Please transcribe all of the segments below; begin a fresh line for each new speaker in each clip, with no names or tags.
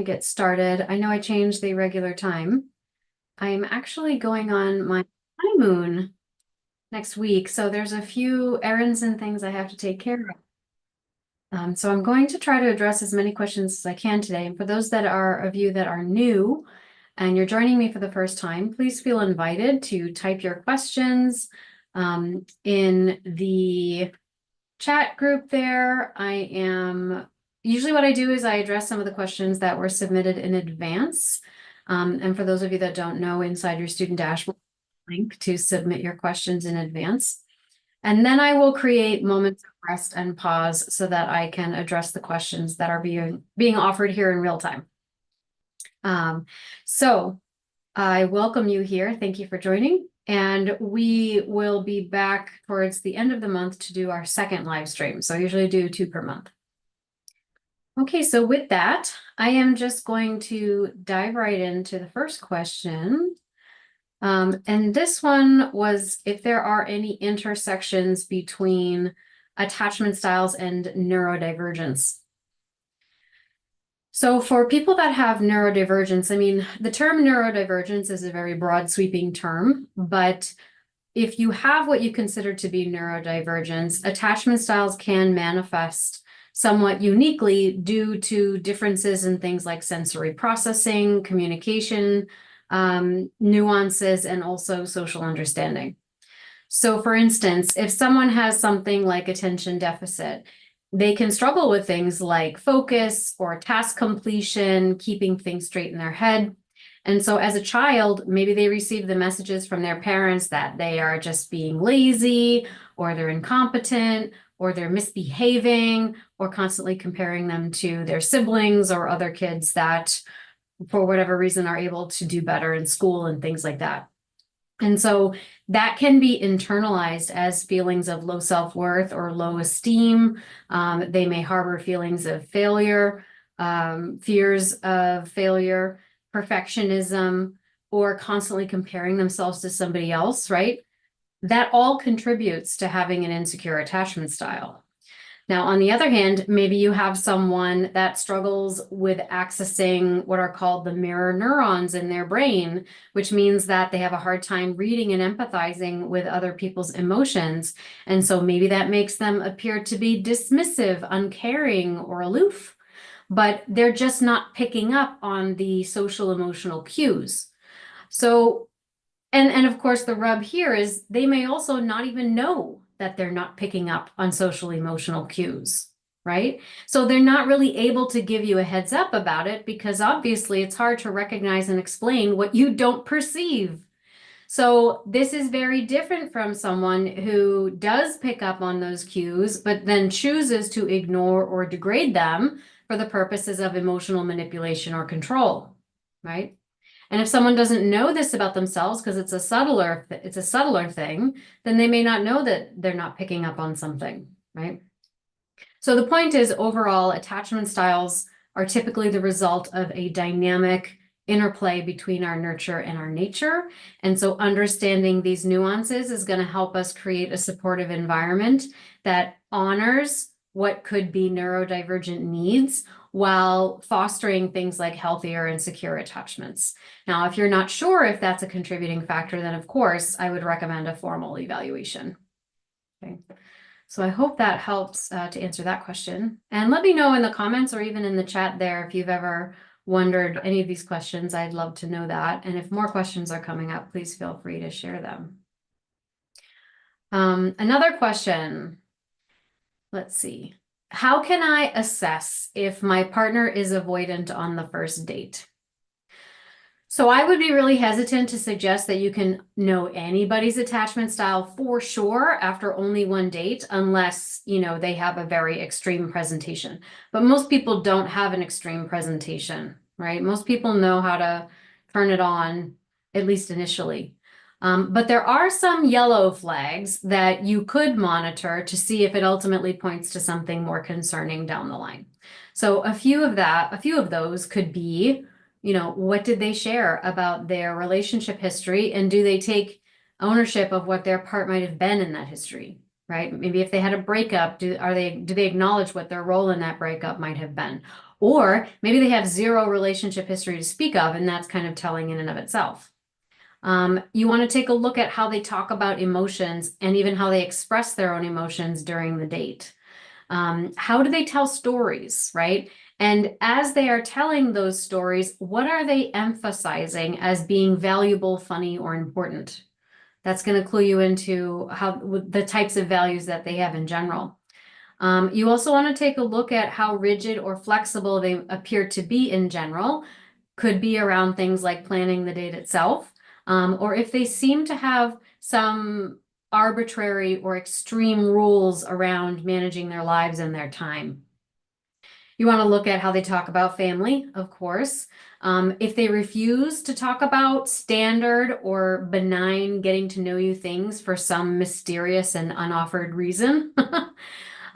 Get started. I know I changed the regular time. I'm actually going on my honeymoon next week, so there's a few errands and things I have to take care of. So I'm going to try to address as many questions as I can today. And for those that are of you that are new and you're joining me for the first time, please feel invited to type your questions in the chat group there. Usually what I do is I address some of the questions that were submitted in advance. And for those of you that don't know, inside your student dashboard, link to submit your questions in advance. And then I will create moments of rest and pause so that I can address the questions that are being offered here in real time. So I welcome you here. Thank you for joining. And we will be back towards the end of the month to do our second live stream. So I usually do 2 per month. Okay, so with that, I am just going to dive right into the first question. And this one was if there are any intersections between attachment styles and neurodivergence. So for people that have neurodivergence, I mean, the term neurodivergence is a very broad sweeping term, but if you have what you consider to be neurodivergence, attachment styles can manifest somewhat uniquely due to differences in things like sensory processing, communication, nuances, and also social understanding. So for instance, if someone has something like attention deficit, they can struggle with things like focus or task completion, keeping things straight in their head. And so as a child, maybe they receive the messages from their parents that they are just being lazy, or they're incompetent, or they're misbehaving, or constantly comparing them to their siblings or other kids that, for whatever reason, are able to do better in school and things like that. And so that can be internalized as feelings of low self-worth or low esteem. They may harbor feelings of failure, fears of failure, perfectionism, or constantly comparing themselves to somebody else, right? That all contributes to having an insecure attachment style. Now, on the other hand, maybe you have someone that struggles with accessing what are called the mirror neurons in their brain, which means that they have a hard time reading and empathizing with other people's emotions. And so maybe that makes them appear to be dismissive, uncaring, or aloof, but they're just not picking up on the social emotional cues. So, and of course, the rub here is they may also not even know that they're not picking up on social emotional cues, right? So they're not really able to give you a heads up about it because obviously it's hard to recognize and explain what you don't perceive. So this is very different from someone who does pick up on those cues, but then chooses to ignore or degrade them for the purposes of emotional manipulation or control, right? And if someone doesn't know this about themselves because it's a subtler thing, then they may not know that they're not picking up on something, right? So the point is, overall, attachment styles are typically the result of a dynamic interplay between our nurture and our nature. And so understanding these nuances is going to help us create a supportive environment that honors what could be neurodivergent needs while fostering things like healthier and secure attachments. Now, if you're not sure if that's a contributing factor, then of course, I would recommend a formal evaluation. Okay. So I hope that helps to answer that question. And let me know in the comments or even in the chat there if you've ever wondered any of these questions. I'd love to know that. And if more questions are coming up, please feel free to share them. Another question. Let's see. How can I assess if my partner is avoidant on the first date? So I would be really hesitant to suggest that you can know anybody's attachment style for sure after only one date, unless, you know, they have a very extreme presentation. But most people don't have an extreme presentation, right? Most people know how to turn it on, at least initially. But there are some yellow flags that you could monitor to see if it ultimately points to something more concerning down the line. So a few of those could be, you know, what did they share about their relationship history, and do they take ownership of what their part might have been in that history, right? Maybe if they had a breakup, do they acknowledge what their role in that breakup might have been? Or maybe they have zero relationship history to speak of, and that's kind of telling in and of itself. You want to take a look at how they talk about emotions and even how they express their own emotions during the date. How do they tell stories, right? And as they are telling those stories, what are they emphasizing as being valuable, funny, or important? That's going to clue you into how the types of values that they have in general. You also want to take a look at how rigid or flexible they appear to be in general. Could be around things like planning the date itself, or if they seem to have some arbitrary or extreme rules around managing their lives and their time. You want to look at how they talk about family, of course. If they refuse to talk about standard or benign getting to know you things for some mysterious and unoffered reason.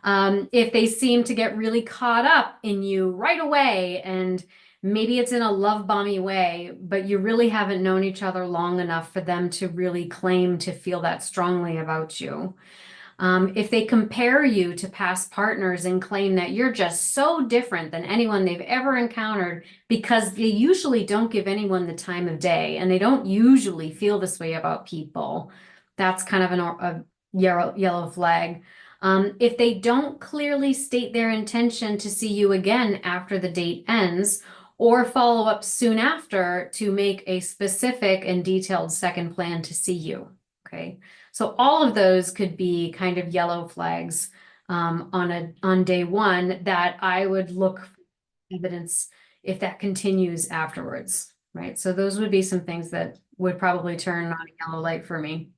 If they seem to get really caught up in you right away, and maybe it's in a love bomby way, but you really haven't known each other long enough for them to really claim to feel that strongly about you. If they compare you to past partners and claim that you're just so different than anyone they've ever encountered, because they usually don't give anyone the time of day and they don't usually feel this way about people, that's kind of a yellow flag. If they don't clearly state their intention to see you again after the date ends, or follow up soon after to make a specific and detailed second plan to see you. Okay. So all of those could be kind of yellow flags on day one that I would look for evidence if that continues afterwards, right? So those would be some things that would probably turn on a yellow light for me.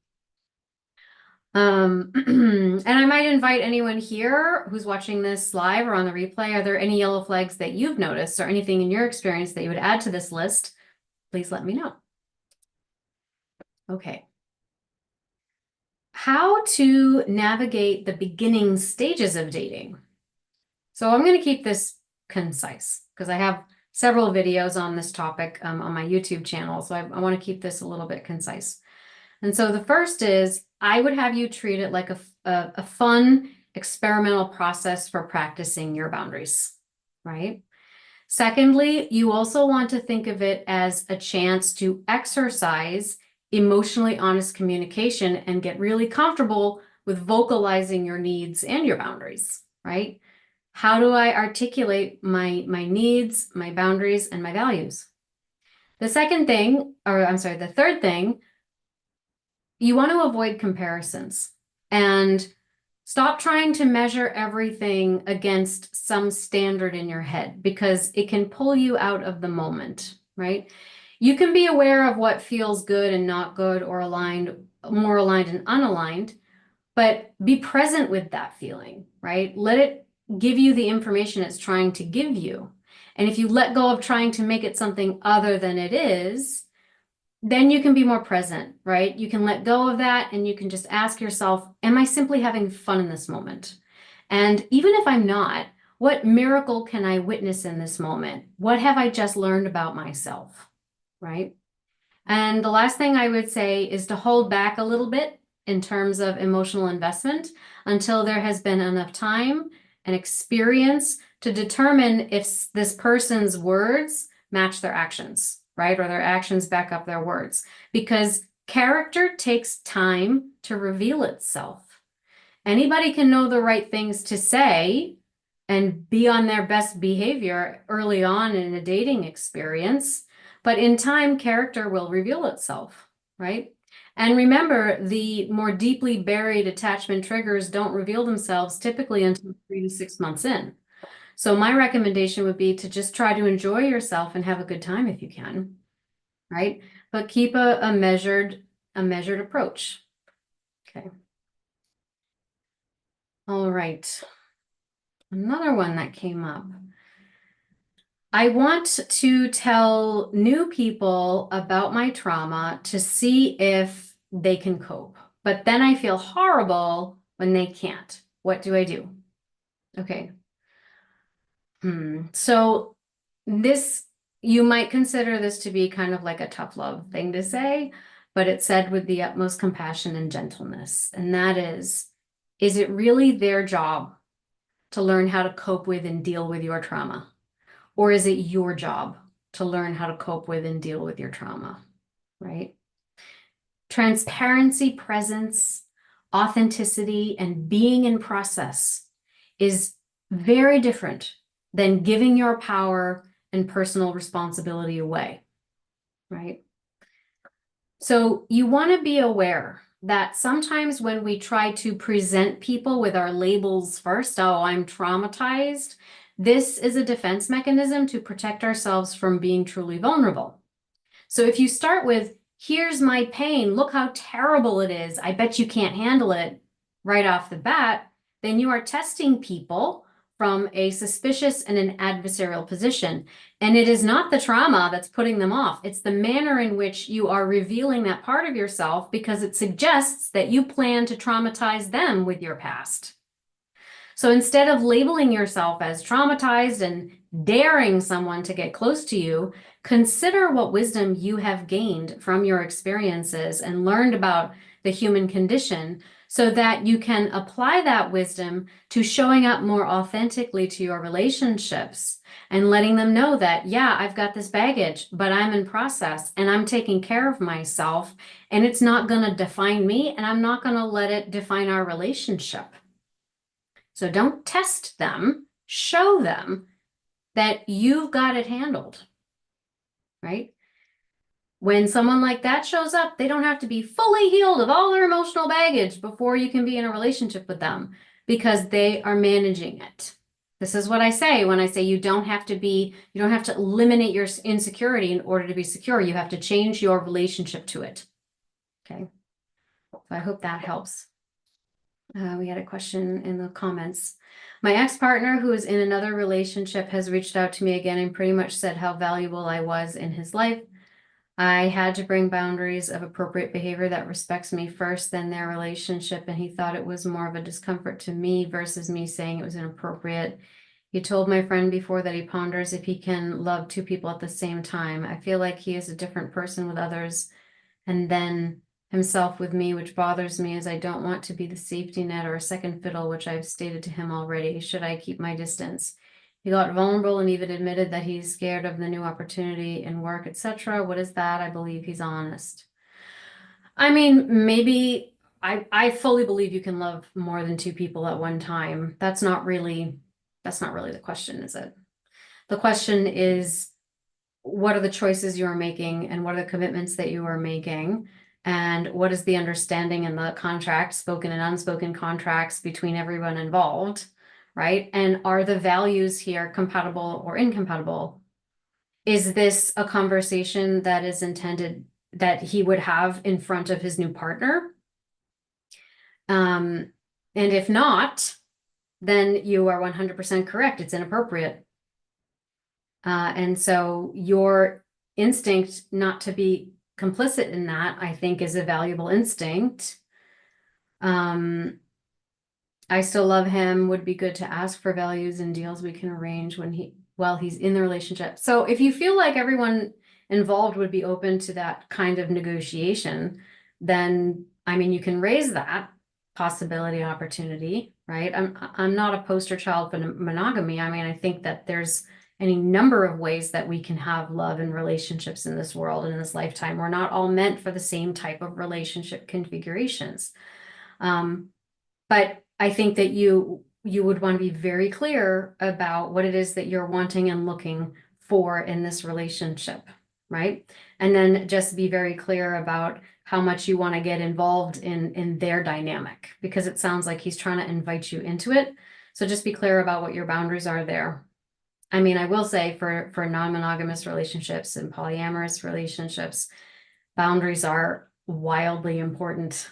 And I might invite anyone here who's watching this live or on the replay. Are there any yellow flags that you've noticed or anything in your experience that you would add to this list? Please let me know. Okay. How to navigate the beginning stages of dating. So I'm going to keep this concise because I have several videos on this topic on my YouTube channel. So I want to keep this a little bit concise. And so the first is I would have you treat it like a fun experimental process for practicing your boundaries, right? Secondly, you also want to think of it as a chance to exercise emotionally honest communication and get really comfortable with vocalizing your needs and your boundaries, right? How do I articulate my needs, my boundaries, and my values? The third thing, you want to avoid comparisons and stop trying to measure everything against some standard in your head because it can pull you out of the moment, right? You can be aware of what feels good and not good or aligned, more aligned and unaligned, but be present with that feeling, right? Let it give you the information it's trying to give you. And if you let go of trying to make it something other than it is, then you can be more present, right? You can let go of that and you can just ask yourself, am I simply having fun in this moment? And even if I'm not, what miracle can I witness in this moment? What have I just learned about myself, right? And the last thing I would say is to hold back a little bit in terms of emotional investment until there has been enough time and experience to determine if this person's words match their actions, right? Or their actions back up their words. Because character takes time to reveal itself. Anybody can know the right things to say and be on their best behavior early on in a dating experience, but in time, character will reveal itself, right? And remember, the more deeply buried attachment triggers don't reveal themselves typically until 3 to 6 months in. So my recommendation would be to just try to enjoy yourself and have a good time if you can, right? But keep a measured approach. Okay. All right. Another one that came up. I want to tell new people about my trauma to see if they can cope, but then I feel horrible when they can't. What do I do? Okay. So you might consider this to be kind of like a tough love thing to say, but it's said with the utmost compassion and gentleness. And that is it really their job to learn how to cope with and deal with your trauma? Or is it your job to learn how to cope with and deal with your trauma, right? Transparency, presence, authenticity, and being in process is very different than giving your power and personal responsibility away, right? So you want to be aware that sometimes when we try to present people with our labels first, oh, I'm traumatized, this is a defense mechanism to protect ourselves from being truly vulnerable. So if you start with, here's my pain, look how terrible it is, I bet you can't handle it right off the bat, then you are testing people from a suspicious and an adversarial position. And it is not the trauma that's putting them off. It's the manner in which you are revealing that part of yourself because it suggests that you plan to traumatize them with your past. So instead of labeling yourself as traumatized and daring someone to get close to you, consider what wisdom you have gained from your experiences and learned about the human condition so that you can apply that wisdom to showing up more authentically to your relationships and letting them know that, yeah, I've got this baggage, but I'm in process and I'm taking care of myself and it's not going to define me and I'm not going to let it define our relationship. So don't test them, show them that you've got it handled, right? When someone like that shows up, they don't have to be fully healed of all their emotional baggage before you can be in a relationship with them because they are managing it. This is what I say when I say you don't have to eliminate your insecurity in order to be secure. You have to change your relationship to it. Okay. So I hope that helps. We had a question in the comments. My ex-partner, who is in another relationship, has reached out to me again and pretty much said how valuable I was in his life. I had to bring boundaries of appropriate behavior that respects me first, then their relationship, and he thought it was more of a discomfort to me versus me saying it was inappropriate. He told my friend before that he ponders if he can love two people at the same time. I feel like he is a different person with others and then himself with me, which bothers me as I don't want to be the safety net or a second fiddle, which I've stated to him already. Should I keep my distance? He got vulnerable and even admitted that he's scared of the new opportunity in work, etc. What is that? I believe he's honest. I mean, maybe I fully believe you can love more than two people at one time. That's not really the question, is it? The question is, what are the choices you are making and what are the commitments that you are making? And what is the understanding and the contract, spoken and unspoken contracts between everyone involved, right? And are the values here compatible or incompatible? Is this a conversation that is intended that he would have in front of his new partner? And if not, then you are 100% correct. It's inappropriate. And so your instinct not to be complicit in that, I think, is a valuable instinct. I still love him, would be good to ask for values and deals we can arrange while he's in the relationship. So if you feel like everyone involved would be open to that kind of negotiation, then, I mean, you can raise that possibility opportunity, right? I'm not a poster child for monogamy. I mean, I think that there's any number of ways that we can have love and relationships in this world and in this lifetime. We're not all meant for the same type of relationship configurations. But I think that you would want to be very clear about what it is that you're wanting and looking for in this relationship, right? And then just be very clear about how much you want to get involved in their dynamic, because it sounds like he's trying to invite you into it. So just be clear about what your boundaries are there. I mean, I will say for non-monogamous relationships and polyamorous relationships, boundaries are wildly important,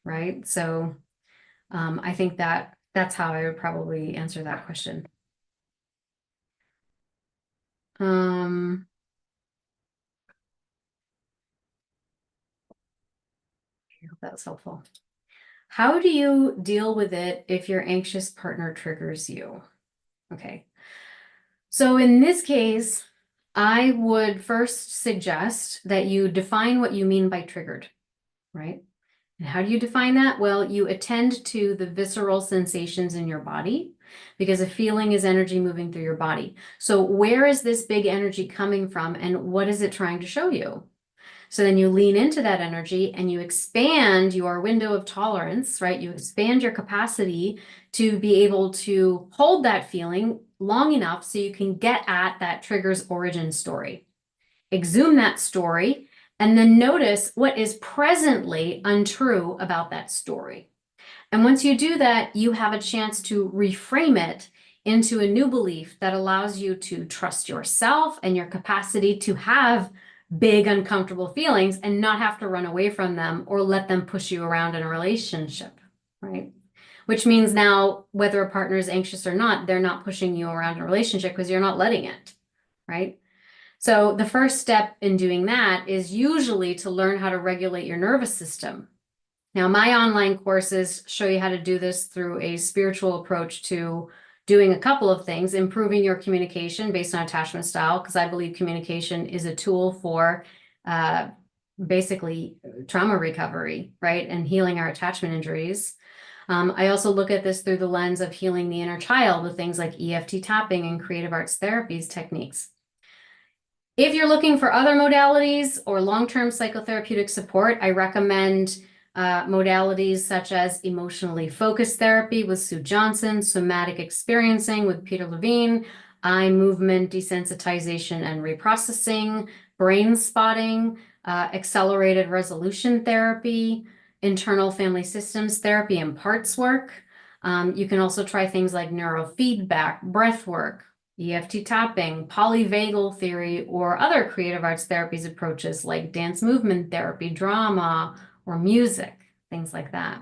right? So I think that's how I would probably answer that question. I hope that was helpful. How do you deal with it if your anxious partner triggers you? Okay. So in this case, I would first suggest that you define what you mean by triggered, right? And how do you define that? Well, you attend to the visceral sensations in your body because a feeling is energy moving through your body. So where is this big energy coming from, and what is it trying to show you? So then you lean into that energy and you expand your window of tolerance, right? You expand your capacity to be able to hold that feeling long enough so you can get at that trigger's origin story. Exhume that story and then notice what is presently untrue about that story. And once you do that, you have a chance to reframe it into a new belief that allows you to trust yourself and your capacity to have big, uncomfortable feelings and not have to run away from them or let them push you around in a relationship, right? Which means now, whether a partner is anxious or not, they're not pushing you around in a relationship because you're not letting it, right? So the first step in doing that is usually to learn how to regulate your nervous system. Now, my online courses show you how to do this through a spiritual approach to doing a couple of things: improving your communication based on attachment style, because I believe communication is a tool for basically trauma recovery, right? And healing our attachment injuries. I also look at this through the lens of healing the inner child with things like EFT tapping and creative arts therapies techniques. If you're looking for other modalities or long-term psychotherapeutic support, I recommend modalities such as emotionally focused therapy with Sue Johnson, somatic experiencing with Peter Levine, eye movement desensitization and reprocessing, brain spotting, accelerated resolution therapy, internal family systems therapy, and parts work. You can also try things like neurofeedback, breath work, EFT tapping, polyvagal theory, or other creative arts therapies approaches like dance movement therapy, drama, or music, things like that.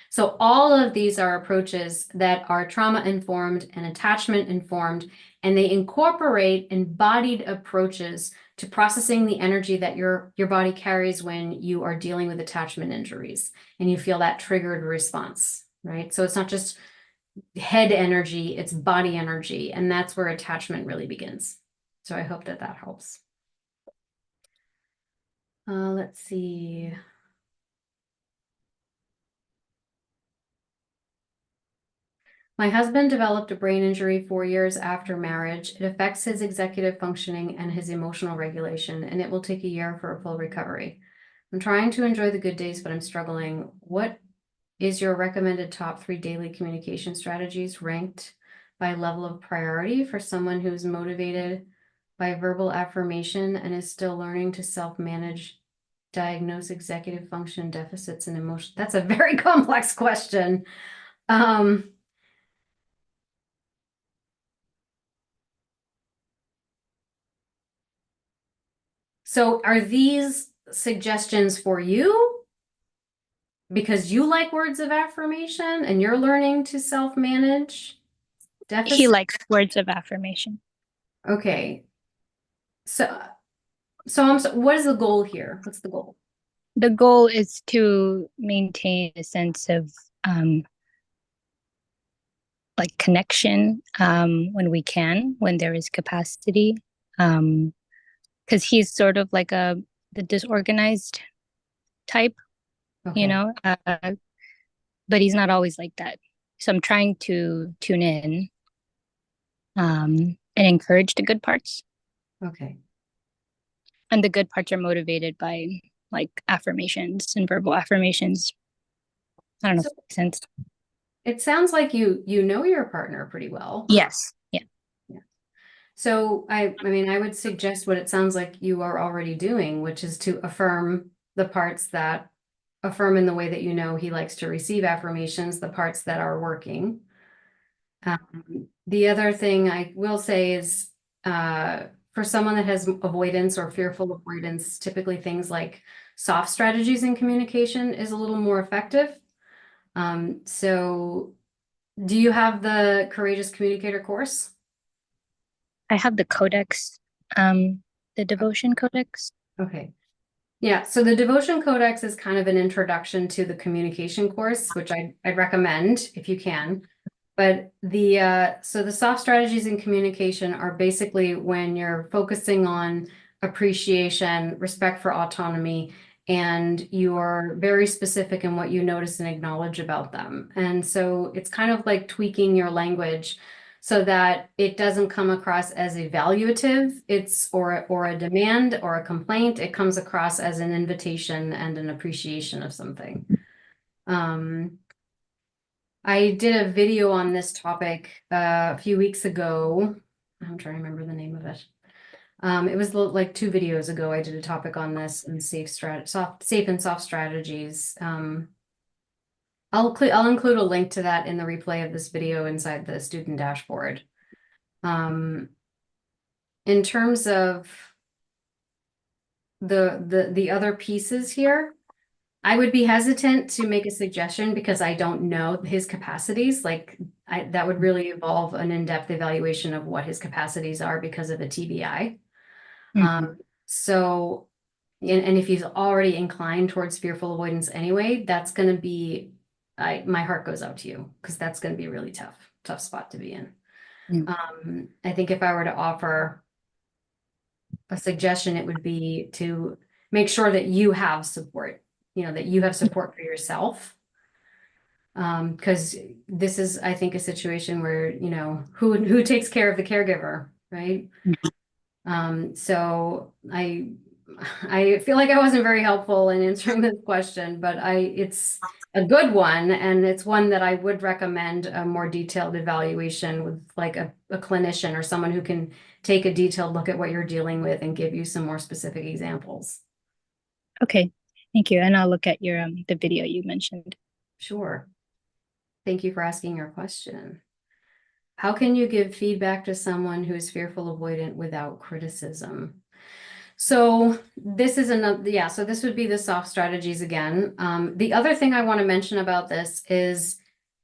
So all of these are approaches that are trauma-informed and attachment-informed, and they incorporate embodied approaches to processing the energy that your body carries when you are dealing with attachment injuries and you feel that triggered response, right? So it's not just head energy, it's body energy, and that's where attachment really begins. So I hope that that helps. Let's see. My husband developed a brain injury 4 years after marriage. It affects his executive functioning and his emotional regulation, and it will take a year for a full recovery. I'm trying to enjoy the good days, but I'm struggling. What is your recommended top 3 daily communication strategies ranked by level of priority for someone who's motivated by verbal affirmation and is still learning to self-manage, diagnose executive function deficits and emotion? That's a very complex question. So are these suggestions for you because you like words of affirmation and you're learning to self-manage deficits?
He likes words of affirmation.
Okay. So what is the goal here? What's the goal?
The goal is to maintain a sense of like connection when we can, when there is capacity. Because he's sort of like the disorganized type,
Okay.
you know, but he's not always like that. So I'm trying to tune in and encourage the good parts.
Okay.
And the good parts are motivated by like affirmations and verbal affirmations. I don't know if that makes sense.
It sounds like you know your partner pretty well.
Yes. Yeah.
Yeah. So I mean, I would suggest what it sounds like you are already doing, which is to affirm the parts that affirm in the way that you know he likes to receive affirmations, the parts that are working. The other thing I will say is for someone that has avoidance or fearful avoidance, typically things like soft strategies in communication is a little more effective. So do you have the Courageous Communicator course?
I have the codex, the devotion codex.
Okay. Yeah, so the Devotion Codex is kind of an introduction to the communication course, which I'd recommend if you can. But so the soft strategies in communication are basically when you're focusing on appreciation, respect for autonomy, and you're very specific in what you notice and acknowledge about them. And so it's kind of like tweaking your language so that it doesn't come across as evaluative, or a demand or a complaint. It comes across as an invitation and an appreciation of something. I did a video on this topic a few weeks ago. I'm trying to remember the name of it. It was like 2 videos ago. I did a topic on this and safe and soft strategies. I'll include a link to that in the replay of this video inside the student dashboard. In terms of the other pieces here, I would be hesitant to make a suggestion because I don't know his capacities. That would really involve an in-depth evaluation of what his capacities are because of a TBI. So, and if he's already inclined towards fearful avoidance anyway, that's going to be, my heart goes out to you, because that's going to be a really tough spot to be in. I think if I were to offer a suggestion, it would be to make sure that you have support, that you have support for yourself. Because this is, I think, a situation where, who takes care of the caregiver, right? So I feel like I wasn't very helpful in answering this question, but it's a good one, and it's one that I would recommend a more detailed evaluation with like a clinician or someone who can take a detailed look at what you're dealing with and give you some more specific examples.
Okay, thank you. And I'll look at your the video you mentioned.
Sure. Thank you for asking your question. How can you give feedback to someone who is fearful avoidant without criticism? So this is another, so this would be the soft strategies again. The other thing I want to mention about this is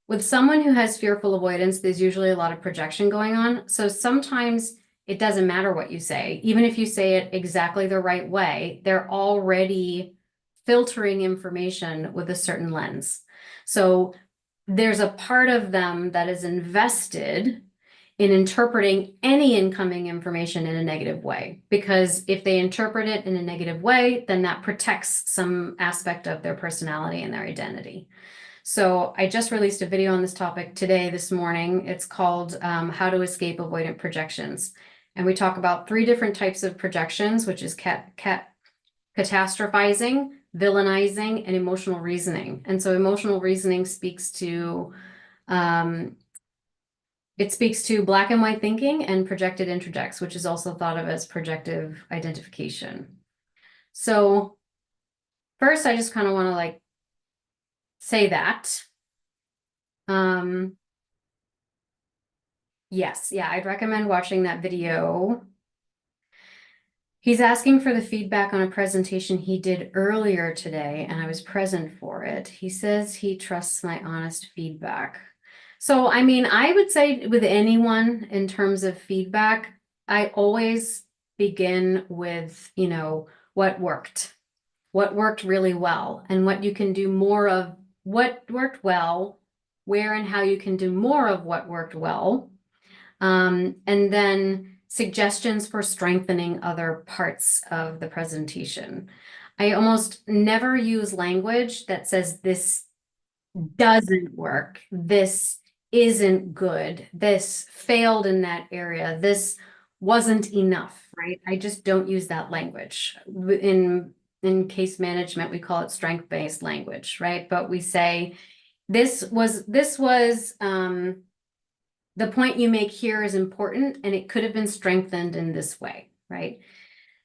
with someone who has fearful avoidance, there's usually a lot of projection going on. So sometimes it doesn't matter what you say. Even if you say it exactly the right way, they're already filtering information with a certain lens. So there's a part of them that is invested in interpreting any incoming information in a negative way, because if they interpret it in a negative way, then that protects some aspect of their personality and their identity. So I just released a video on this topic this morning. It's called How to Escape Avoidant Projections. And we talk about 3 different types of projections, which is catastrophizing, villainizing, and emotional reasoning. And so emotional reasoning speaks to black and white thinking, and projected introjects, which is also thought of as projective identification. So first, I just kind of want to say that. Yes, yeah, I'd recommend watching that video. He's asking for the feedback on a presentation he did earlier today, and I was present for it. He says he trusts my honest feedback. So, I mean, I would say with anyone in terms of feedback, I always begin with, what worked really well, and what you can do more of, what worked well, where and how you can do more of what worked well. And then suggestions for strengthening other parts of the presentation. I almost never use language that says this doesn't work, this isn't good, this failed in that area, this wasn't enough, right? I just don't use that language. In case management, we call it strength-based language, right? But we say, this was the point you make here is important, and it could have been strengthened in this way, right?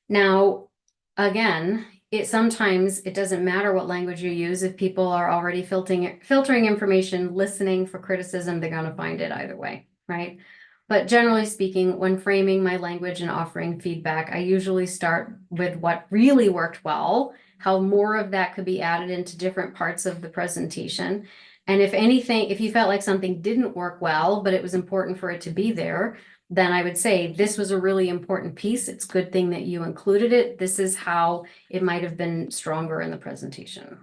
Now, again, sometimes it doesn't matter what language you use. If people are already filtering information, listening for criticism, they're going to find it either way, right? But generally speaking, when framing my language and offering feedback, I usually start with what really worked well, how more of that could be added into different parts of the presentation. And if anything, if you felt like something didn't work well, but it was important for it to be there, then I would say this was a really important piece. It's a good thing that you included it. This is how it might have been stronger in the presentation,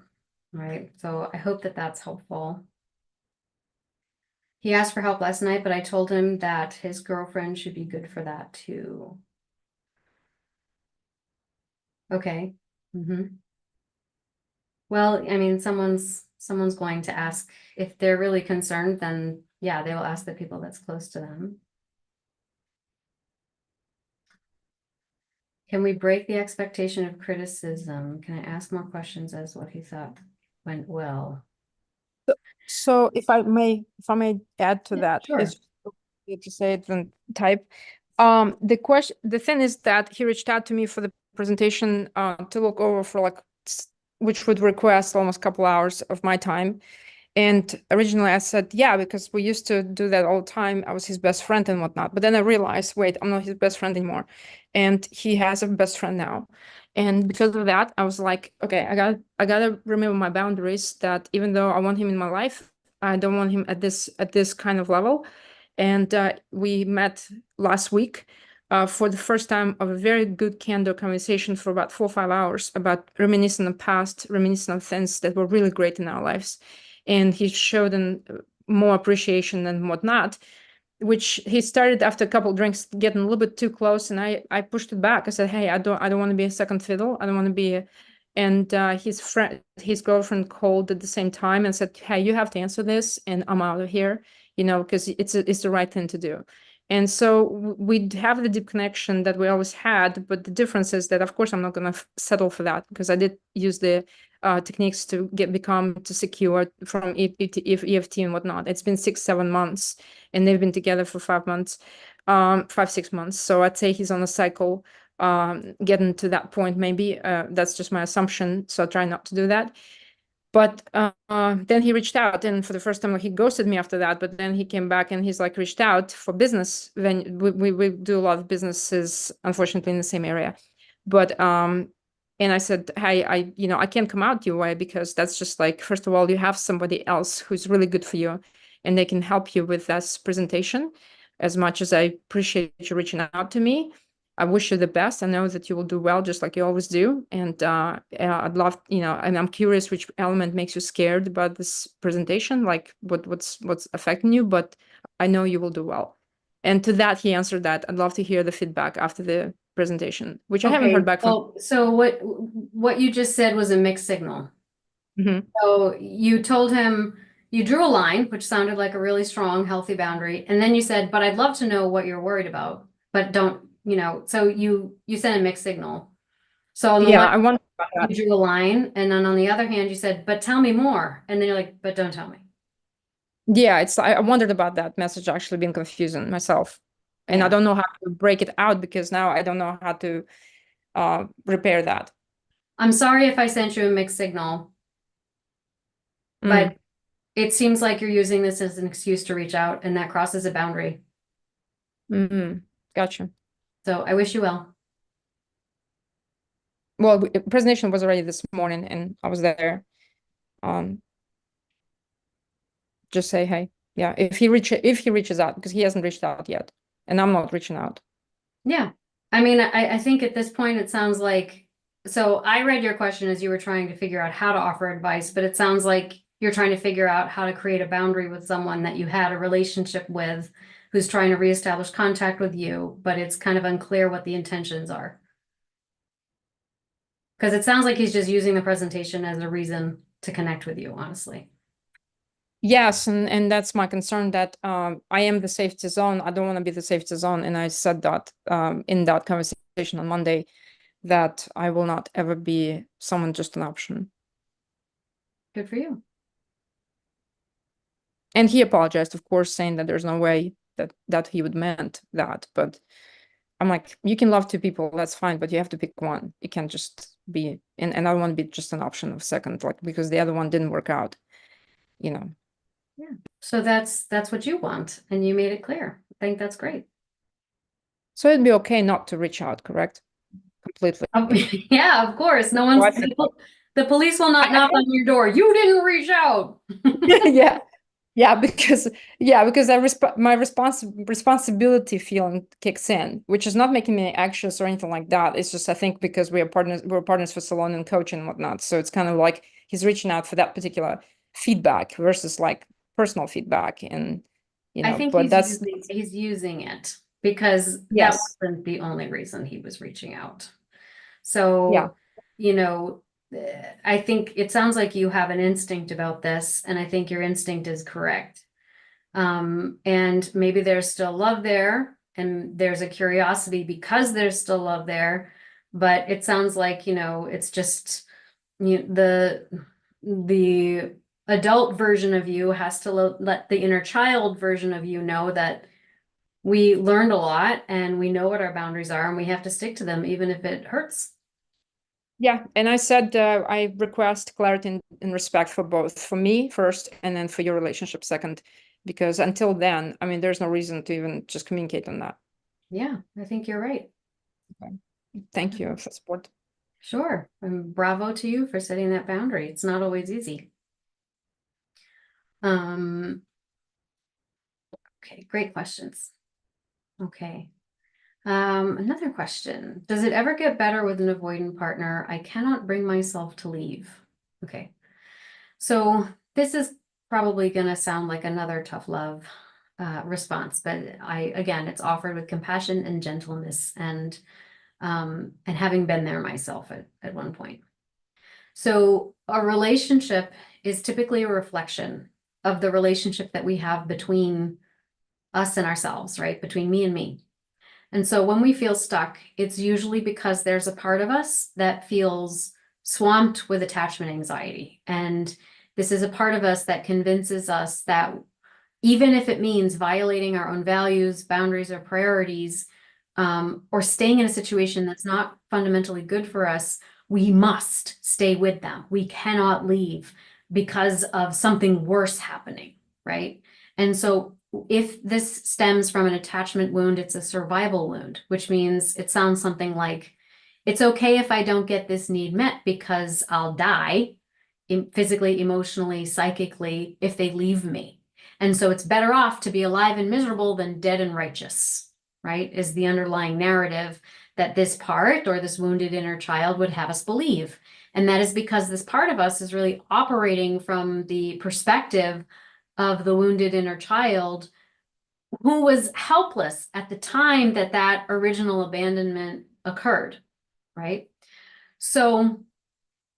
right? So I hope that that's helpful. He asked for help last night, but I told him that his girlfriend should be good for that too. Okay. Well, I mean, someone's going to ask if they're really concerned, then yeah, they will ask the people that's close to them. Can we break the expectation of criticism? Can I ask more questions as what he thought went well?
So if I may add to
Yeah,
that,
sure.
it's easier to say it than type. The thing is that he reached out to me for the presentation to look over for like which would request almost a couple hours of my time. And originally I said, yeah, because we used to do that all the time. I was his best friend and whatnot. But then I realized, wait, I'm not his best friend anymore. And he has a best friend now. And because of that, I was like, okay, I gotta remember my boundaries that even though I want him in my life, I don't want him at this kind of level. And we met last week for the first time of a very good candor conversation for about 4 or 5 hours about reminiscing of past, reminiscing of things that were really great in our lives. And he showed more appreciation and whatnot, which he started after a couple of drinks getting a little bit too close, and I pushed it back. I said, hey, I don't want to be a second fiddle. I don't want to be and his girlfriend called at the same time and said, hey, you have to answer this and I'm out of here, because it's the right thing to do. And so we'd have the deep connection that we always had, but the difference is that, of course, I'm not going to settle for that because I did use the techniques to become to secure from EFT and whatnot. It's been 6-7 months, and they've been together for 5 months, 5-6 months. So I'd say he's on a cycle, getting to that point. Maybe that's just my assumption. So I try not to do that. But then he reached out, and for the first time, he ghosted me after that. But then he came back and he's like reached out for business. Then we do a lot of businesses, unfortunately, in the same area. But and I said, hey, I can't come out your way because that's just like, first of all, you have somebody else who's really good for you, and they can help you with this presentation. As much as I appreciate you reaching out to me, I wish you the best. I know that you will do well, just like you always do. And I'd love, and I'm curious which element makes you scared about this presentation, like what's affecting you, but I know you will do well. And to that, he answered that I'd love to hear the feedback after the presentation, which I haven't
Okay,
heard back from.
so what you just said was a mixed signal.
Mhm.
So you told him, you drew a line, which sounded like a really strong, healthy boundary, and then you said, but I'd love to know what you're worried about, but don't, so you sent a mixed signal. So on the
Yeah,
one,
I wonder about
you
that.
drew a line, and then on the other hand, you said, but tell me more. And then you're like, but don't tell me.
Yeah, I wondered about that message actually being confusing myself. And I
Yeah.
don't know how to break it out because now I don't know how to repair that.
I'm sorry if I sent you a mixed signal,
Mm,
but it seems like you're using this as an excuse to reach out, and that crosses a boundary.
gotcha.
So I wish you well.
Well, presentation was already this morning and I was there. Um, just say, hey, yeah, if he reaches out, because he hasn't reached out yet, and I'm not reaching out.
Yeah. I mean, I think at this point it sounds like, so I read your question as you were trying to figure out how to offer advice, but it sounds like you're trying to figure out how to create a boundary with someone that you had a relationship with who's trying to reestablish contact with you, but it's kind of unclear what the intentions are. Because it sounds like he's just using the presentation as a reason to connect with you, honestly.
Yes, and that's my concern that I am the safety zone. I don't want to be the safety zone, and I said that in that conversation on Monday that I will not ever be someone just an option.
Good for you.
And he apologized, of course, saying that there's no way that he would meant that. But I'm like, you can love two people, that's fine, but you have to pick one. You can't just be, and I don't want to be just an option of second, like because the other one didn't work out, you know.
Yeah. So that's what you want, and you made it clear. I think that's great.
So it'd be okay not to reach out, correct? Completely.
Oh, yeah, of course. No
So
one's
I said,
the police will not
I
knock on your door. You didn't reach out.
yeah, because my responsibility feeling kicks in, which is not making me anxious or anything like that. It's just I think because we're partners for salon and coaching and whatnot. So it's kind of like he's reaching out for that particular feedback versus like personal feedback, and
I think
but that's
he's using it because that
yes,
wasn't the only reason he was reaching out.
yeah.
So, you know, I think it sounds like you have an instinct about this, and I think your instinct is correct. And maybe there's still love there, and there's a curiosity because there's still love there, but it sounds like, it's just the adult version of you has to let the inner child version of you know that we learned a lot and we know what our boundaries are and we have to stick to them even if it hurts.
Yeah, and I said I request clarity and respect for both, for me first, and then for your relationship second, because until then, I mean, there's no reason to even just communicate on that.
Yeah, I think you're right.
Thank you for support.
Sure. And bravo to you for setting that boundary. It's not always easy. Okay, great questions. Okay. Another question. Does it ever get better with an avoidant partner? I cannot bring myself to leave. Okay. So this is probably going to sound like another tough love response, but again, it's offered with compassion and gentleness and having been there myself at one point. So a relationship is typically a reflection of the relationship that we have between us and ourselves, right? Between me and me. And so when we feel stuck, it's usually because there's a part of us that feels swamped with attachment anxiety. And this is a part of us that convinces us that even if it means violating our own values, boundaries, or priorities, or staying in a situation that's not fundamentally good for us, we must stay with them. We cannot leave because of something worse happening, right? And so if this stems from an attachment wound, it's a survival wound, which means it sounds something like, it's okay if I don't get this need met because I'll die physically, emotionally, psychically, if they leave me. And so it's better off to be alive and miserable than dead and righteous, right? Is the underlying narrative that this part or this wounded inner child would have us believe. And that is because this part of us is really operating from the perspective of the wounded inner child who was helpless at the time that that original abandonment occurred, right? So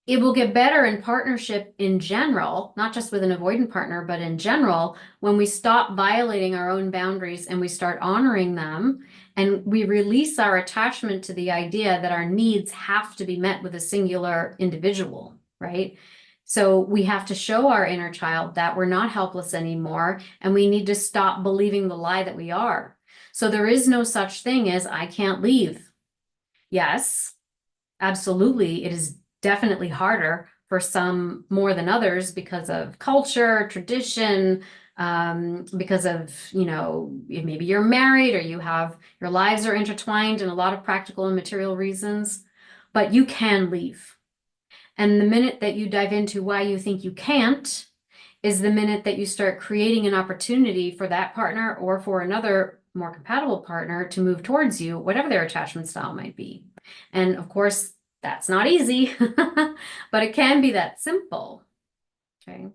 it will get better in partnership in general, not just with an avoidant partner, but in general, when we stop violating our own boundaries and we start honoring them and we release our attachment to the idea that our needs have to be met with a singular individual, right? So we have to show our inner child that we're not helpless anymore and we need to stop believing the lie that we are. So there is no such thing as I can't leave. Yes, absolutely. It is definitely harder for some more than others because of culture, tradition, because of, maybe you're married or your lives are intertwined and a lot of practical and material reasons, but you can leave. And the minute that you dive into why you think you can't is the minute that you start creating an opportunity for that partner or for another more compatible partner to move towards you, whatever their attachment style might be. And of course, that's not easy, but it can be that simple. Okay.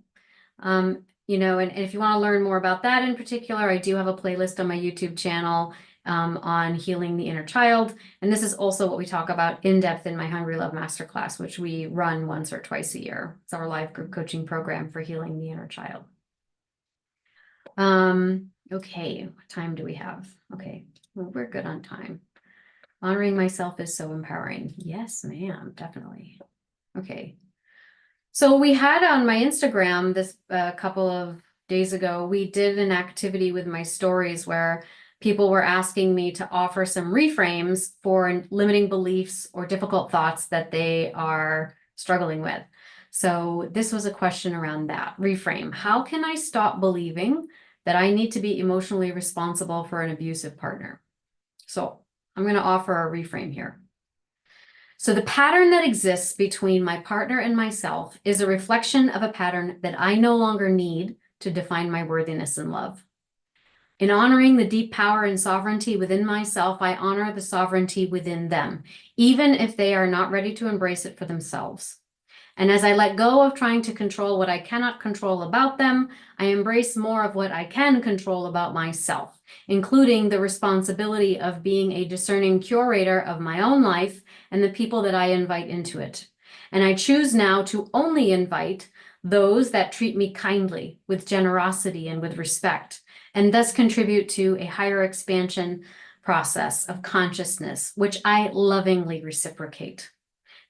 And if you want to learn more about that in particular, I do have a playlist on my YouTube channel on healing the inner child. And this is also what we talk about in depth in my Hungry Love Masterclass, which we run once or twice a year. It's our live group coaching program for healing the inner child. Okay, what time do we have? Okay, well, we're good on time. Honoring myself is so empowering. Yes, ma'am, definitely. Okay. So we had on my Instagram this couple of days ago, we did an activity with my stories where people were asking me to offer some reframes for limiting beliefs or difficult thoughts that they are struggling with. So this was a question around that. Reframe. How can I stop believing that I need to be emotionally responsible for an abusive partner? So I'm going to offer a reframe here. So the pattern that exists between my partner and myself is a reflection of a pattern that I no longer need to define my worthiness and love. In honoring the deep power and sovereignty within myself, I honor the sovereignty within them, even if they are not ready to embrace it for themselves. And as I let go of trying to control what I cannot control about them, I embrace more of what I can control about myself, including the responsibility of being a discerning curator of my own life and the people that I invite into it. And I choose now to only invite those that treat me kindly, with generosity and with respect, and thus contribute to a higher expansion process of consciousness, which I lovingly reciprocate.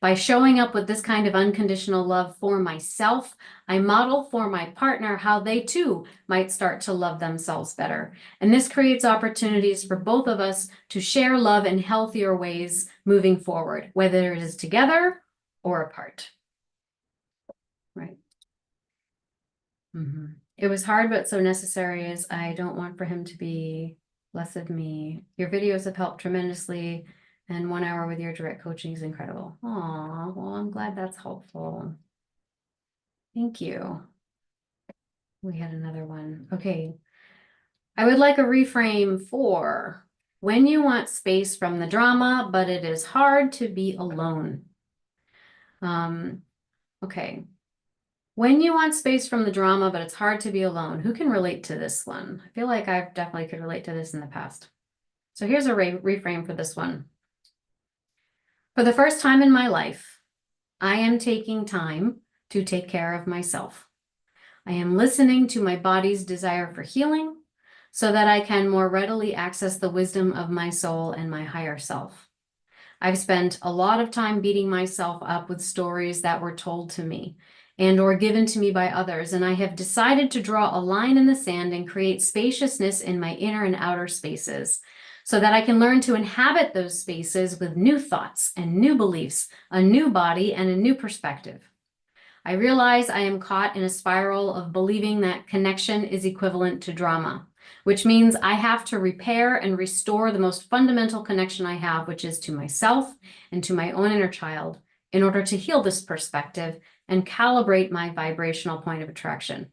By showing up with this kind of unconditional love for myself, I model for my partner how they too might start to love themselves better. And this creates opportunities for both of us to share love in healthier ways moving forward, whether it is together or apart. Right. It was hard, but so necessary, as I don't want for him to be less of me. Your videos have helped tremendously, and 1 hour with your direct coaching is incredible. Aw, well, I'm glad that's helpful. Thank you. We had another one. Okay. I would like a reframe for when you want space from the drama, but it is hard to be alone. Okay. When you want space from the drama, but it's hard to be alone. Who can relate to this one? I feel like I definitely could relate to this in the past. So here's a reframe for this one. For the first time in my life, I am taking time to take care of myself. I am listening to my body's desire for healing so that I can more readily access the wisdom of my soul and my higher self. I've spent a lot of time beating myself up with stories that were told to me and or given to me by others, and I have decided to draw a line in the sand and create spaciousness in my inner and outer spaces so that I can learn to inhabit those spaces with new thoughts and new beliefs, a new body, and a new perspective. I realize I am caught in a spiral of believing that connection is equivalent to drama, which means I have to repair and restore the most fundamental connection I have, which is to myself and to my own inner child, in order to heal this perspective and calibrate my vibrational point of attraction.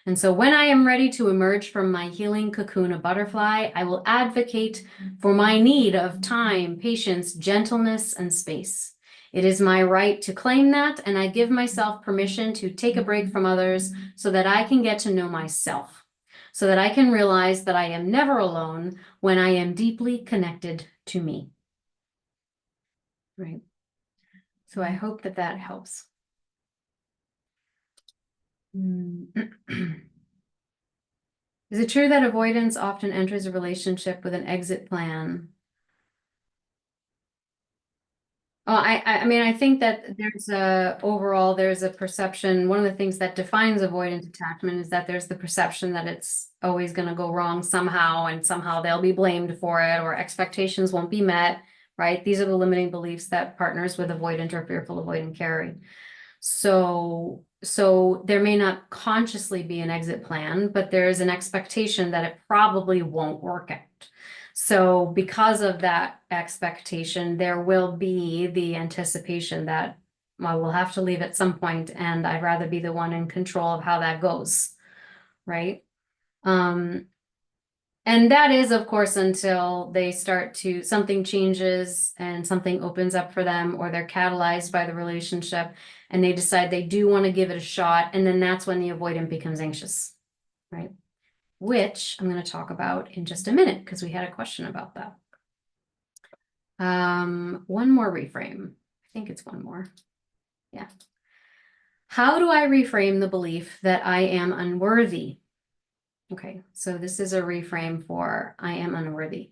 And so when I am ready to emerge from my healing cocoon of butterfly, I will advocate for my need of time, patience, gentleness, and space. It is my right to claim that, and I give myself permission to take a break from others so that I can get to know myself, so that I can realize that I am never alone when I am deeply connected to me. Right. So I hope that that helps. Is it true that avoidance often enters a relationship with an exit plan? Oh, I mean, I think that there's a perception. One of the things that defines avoidant attachment is that there's the perception that it's always going to go wrong somehow, and somehow they'll be blamed for it, or expectations won't be met, right? These are the limiting beliefs that partners with avoidant or fearful avoidant carry. So there may not consciously be an exit plan, but there is an expectation that it probably won't work out. So because of that expectation, there will be the anticipation that I will have to leave at some point, and I'd rather be the one in control of how that goes, right? And that is, of course, until they start to, something changes and something opens up for them, or they're catalyzed by the relationship and they decide they do want to give it a shot. And then that's when the avoidant becomes anxious, right? Which I'm going to talk about in just a minute, because we had a question about that. One more reframe. I think it's one more. Yeah. How do I reframe the belief that I am unworthy? Okay, so this is a reframe for I am unworthy.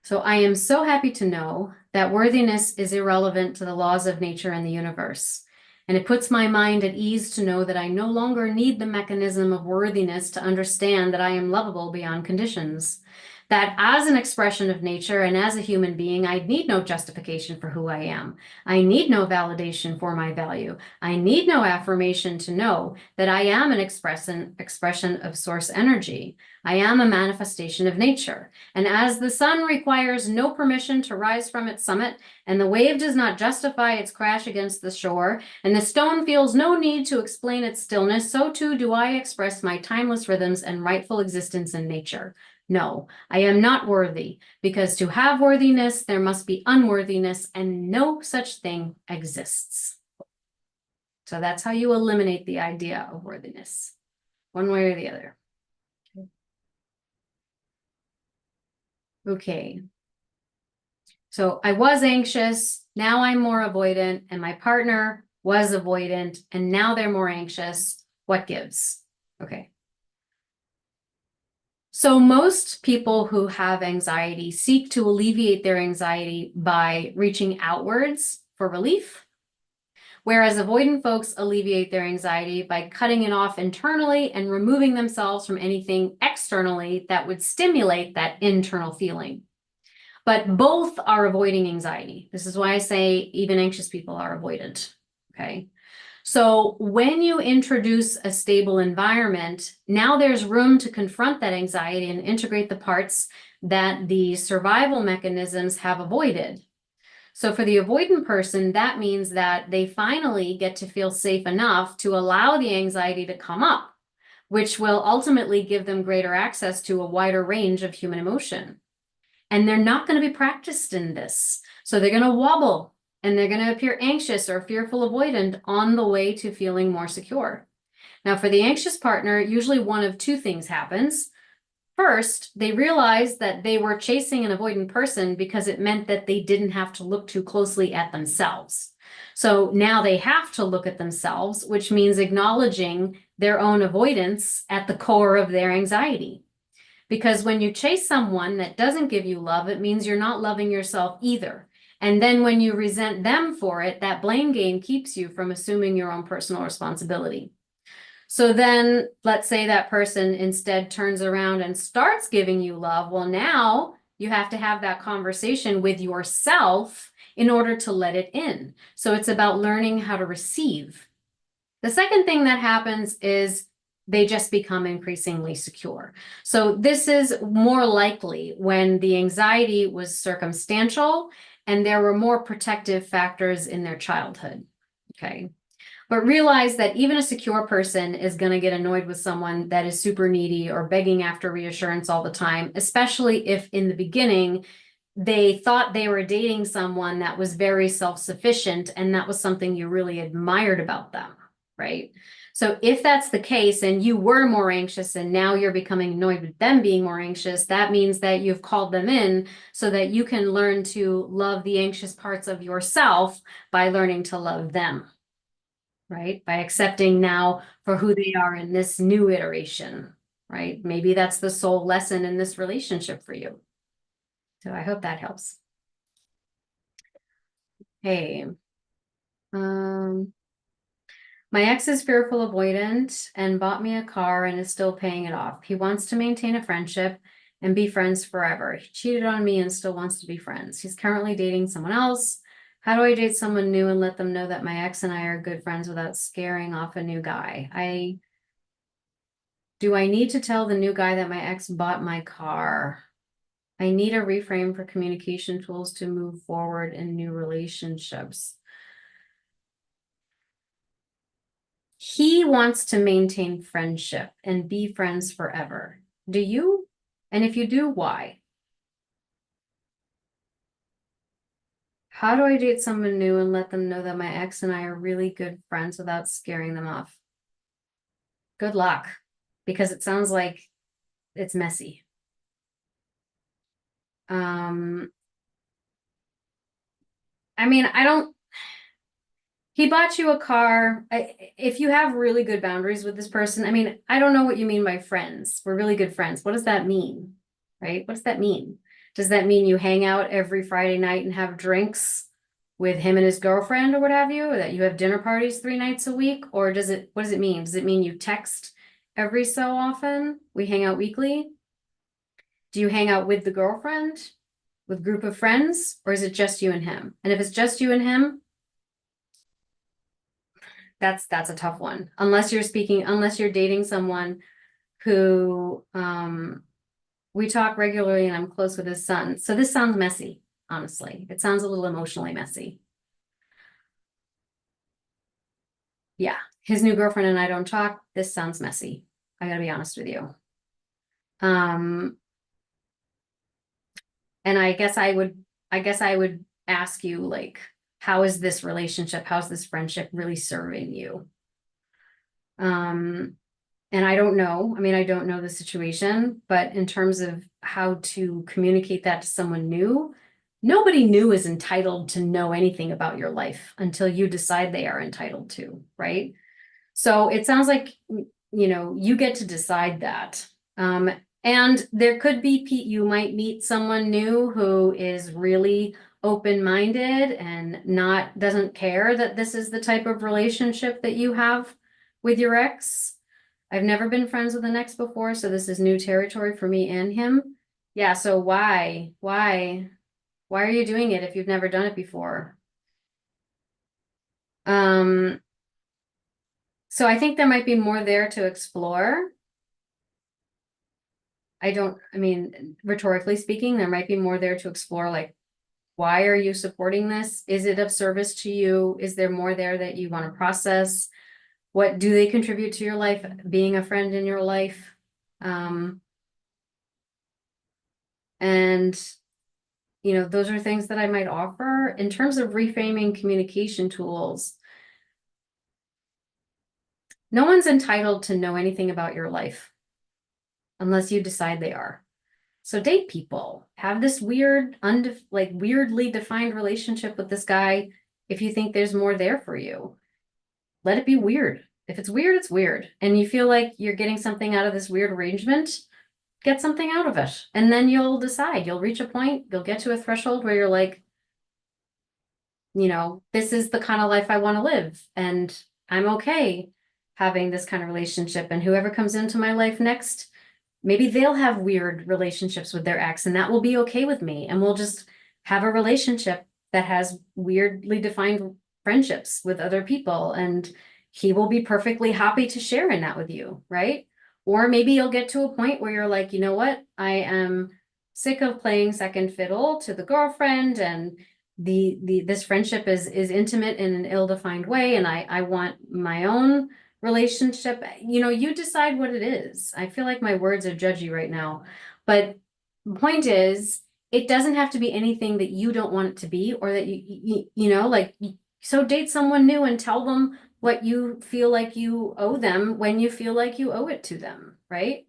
So I am so happy to know that worthiness is irrelevant to the laws of nature and the universe. And it puts my mind at ease to know that I no longer need the mechanism of worthiness to understand that I am lovable beyond conditions. That as an expression of nature and as a human being, I need no justification for who I am. I need no validation for my value. I need no affirmation to know that I am an expression of source energy. I am a manifestation of nature. And as the sun requires no permission to rise from its summit, and the wave does not justify its crash against the shore, and the stone feels no need to explain its stillness, so too do I express my timeless rhythms and rightful existence in nature. No, I am not worthy, because to have worthiness, there must be unworthiness, and no such thing exists. So that's how you eliminate the idea of worthiness, one way or the other. Okay. So I was anxious, now I'm more avoidant, and my partner was avoidant, and now they're more anxious. What gives? Okay. So most people who have anxiety seek to alleviate their anxiety by reaching outwards for relief, whereas avoidant folks alleviate their anxiety by cutting it off internally and removing themselves from anything externally that would stimulate that internal feeling. But both are avoiding anxiety. This is why I say even anxious people are avoidant, okay? So when you introduce a stable environment, now there's room to confront that anxiety and integrate the parts that the survival mechanisms have avoided. So for the avoidant person, that means that they finally get to feel safe enough to allow the anxiety to come up, which will ultimately give them greater access to a wider range of human emotion. And they're not going to be practiced in this. So they're going to wobble and they're going to appear anxious or fearful avoidant on the way to feeling more secure. Now, for the anxious partner, usually one of two things happens. First, they realize that they were chasing an avoidant person because it meant that they didn't have to look too closely at themselves. So now they have to look at themselves, which means acknowledging their own avoidance at the core of their anxiety. Because when you chase someone that doesn't give you love, it means you're not loving yourself either. And then when you resent them for it, that blame game keeps you from assuming your own personal responsibility. So then let's say that person instead turns around and starts giving you love. Well, now you have to have that conversation with yourself in order to let it in. So it's about learning how to receive. The second thing that happens is they just become increasingly secure. So this is more likely when the anxiety was circumstantial and there were more protective factors in their childhood, okay? But realize that even a secure person is going to get annoyed with someone that is super needy or begging after reassurance all the time, especially if in the beginning they thought they were dating someone that was very self-sufficient and that was something you really admired about them, right? So if that's the case and you were more anxious and now you're becoming annoyed with them being more anxious, that means that you've called them in so that you can learn to love the anxious parts of yourself by learning to love them, right? By accepting now for who they are in this new iteration, right? Maybe that's the sole lesson in this relationship for you. So I hope that helps. Hey, my ex is fearful avoidant and bought me a car and is still paying it off. He wants to maintain a friendship and be friends forever. He cheated on me and still wants to be friends. He's currently dating someone else. How do I date someone new and let them know that my ex and I are good friends without scaring off a new guy? Do I need to tell the new guy that my ex bought my car? I need a reframe for communication tools to move forward in new relationships. He wants to maintain friendship and be friends forever. Do you? And if you do, why? How do I date someone new and let them know that my ex and I are really good friends without scaring them off? Good luck, because it sounds like it's messy. I mean, he bought you a car. If you have really good boundaries with this person, I mean, I don't know what you mean by friends. We're really good friends. What does that mean? Right? What does that mean? Does that mean you hang out every Friday night and have drinks with him and his girlfriend or what have you? Or that you have dinner parties 3 nights a week? Or what does it mean? Does it mean you text every so often? We hang out weekly? Do you hang out with the girlfriend? With a group of friends? Or is it just you and him? And if it's just you and him, that's a tough one. Unless you're dating someone who we talk regularly and I'm close with his son. So this sounds messy, honestly. It sounds a little emotionally messy. Yeah, his new girlfriend and I don't talk. This sounds messy. I gotta be honest with you. And I guess I would ask you, like, how is this relationship, how's this friendship really serving you? And I don't know. I mean, I don't know the situation, but in terms of how to communicate that to someone new, nobody new is entitled to know anything about your life until you decide they are entitled to, right? So it sounds like, you get to decide that. And there could be, you might meet someone new who is really open-minded and doesn't care that this is the type of relationship that you have with your ex. I've never been friends with an ex before, so this is new territory for me and him. Yeah, so why are you doing it if you've never done it before? So I think there might be more there to explore. Rhetorically speaking, there might be more there to explore, like, why are you supporting this? Is it of service to you? Is there more there that you want to process? What do they contribute to your life, being a friend in your life? And those are things that I might offer. In terms of reframing communication tools, no one's entitled to know anything about your life unless you decide they are. So date people, have this weird, weirdly defined relationship with this guy. If you think there's more there for you, let it be weird. If it's weird, it's weird. And you feel like you're getting something out of this weird arrangement, get something out of it. And then you'll decide, you'll reach a point, you'll get to a threshold where you're like, this is the kind of life I want to live. And I'm okay having this kind of relationship. And whoever comes into my life next, maybe they'll have weird relationships with their ex, and that will be okay with me. And we'll just have a relationship that has weirdly defined friendships with other people. And he will be perfectly happy to share in that with you, right? Or maybe you'll get to a point where you're like, you know what? I am sick of playing second fiddle to the girlfriend, and this friendship is intimate in an ill-defined way, and I want my own relationship. You decide what it is. I feel like my words are judgy right now, but the point is, it doesn't have to be anything that you don't want it to be, or that so date someone new and tell them what you feel like you owe them when you feel like you owe it to them, right?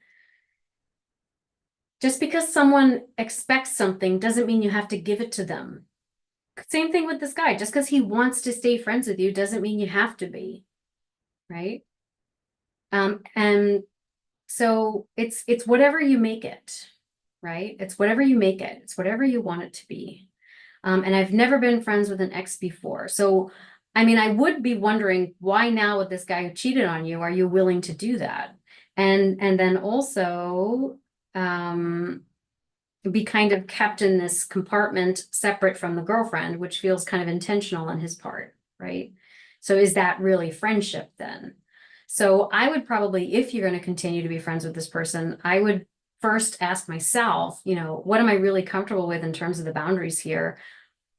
Just because someone expects something doesn't mean you have to give it to them. Same thing with this guy. Just because he wants to stay friends with you doesn't mean you have to be, right? And so it's whatever you make it, right? It's whatever you make it. It's whatever you want it to be. And I've never been friends with an ex before. So, I would be wondering, why now with this guy who cheated on you, are you willing to do that? And then also, be kind of kept in this compartment separate from the girlfriend, which feels kind of intentional on his part, right? So is that really friendship then? So I would probably, if you're going to continue to be friends with this person, I would first ask myself, what am I really comfortable with in terms of the boundaries here?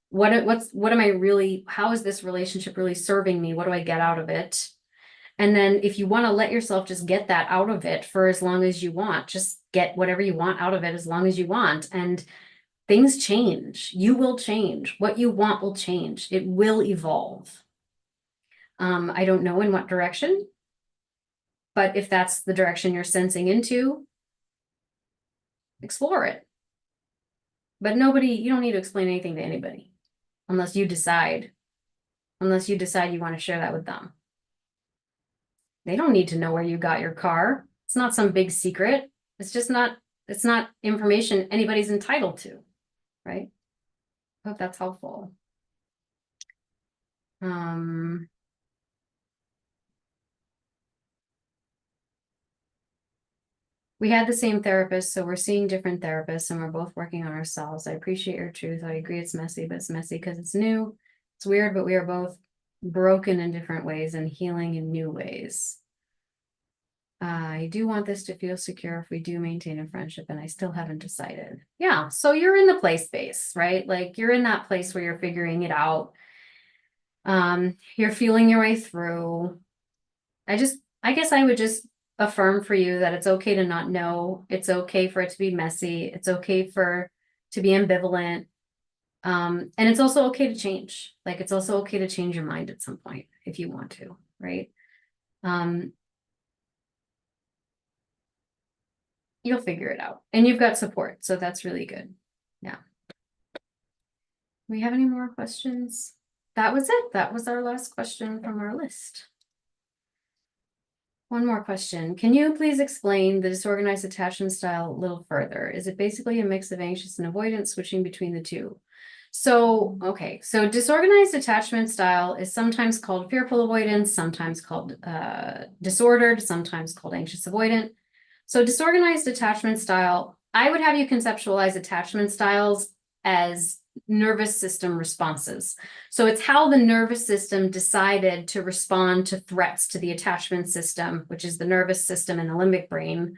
What am I really, how is this relationship really serving me? What do I get out of it? And then if you want to let yourself just get that out of it for as long as you want, just get whatever you want out of it as long as you want. And things change. You will change. What you want will change. It will evolve. I don't know in what direction, but if that's the direction you're sensing into, explore it. But you don't need to explain anything to anybody unless you decide you want to share that with them. They don't need to know where you got your car. It's not some big secret. It's not information anybody's entitled to, right? I hope that's helpful. We had the same therapist, so we're seeing different therapists, and we're both working on ourselves. I appreciate your truth. I agree it's messy, but it's messy because it's new. It's weird, but we are both broken in different ways and healing in new ways. I do want this to feel secure if we do maintain a friendship, and I still haven't decided. Yeah, so you're in the play space, right? Like you're in that place where you're figuring it out. You're feeling your way through. I guess I would just affirm for you that it's okay to not know. It's okay for it to be messy. It's okay to be ambivalent. And it's also okay to change. Like it's also okay to change your mind at some point if you want to, right? You'll figure it out, and you've got support. So that's really good. Yeah. we have any more questions? That was it. That was our last question from our list. One more question. Can you please explain the disorganized attachment style a little further? Is it basically a mix of anxious and avoidant, switching between the two? So, okay, so disorganized attachment style is sometimes called fearful avoidance, sometimes called disordered, sometimes called anxious avoidant. So disorganized attachment style, I would have you conceptualize attachment styles as nervous system responses. So it's how the nervous system decided to respond to threats to the attachment system, which is the nervous system and the limbic brain,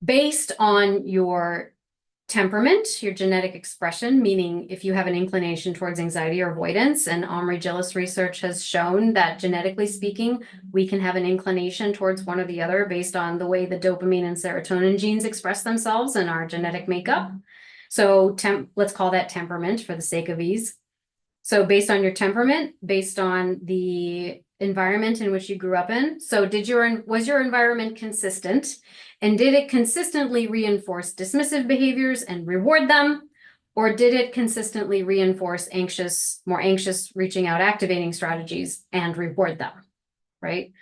based on your temperament, your genetic expression, meaning if you have an inclination towards anxiety or avoidance, and Omri Gillis research has shown that genetically speaking, we can have an inclination towards one or the other based on the way the dopamine and serotonin genes express themselves in our genetic makeup. So let's call that temperament for the sake of ease. So based on your temperament, based on the environment in which you grew up in. So was your environment consistent? And did it consistently reinforce dismissive behaviors and reward them? Or did it consistently reinforce more anxious, reaching out, activating strategies and reward them, right?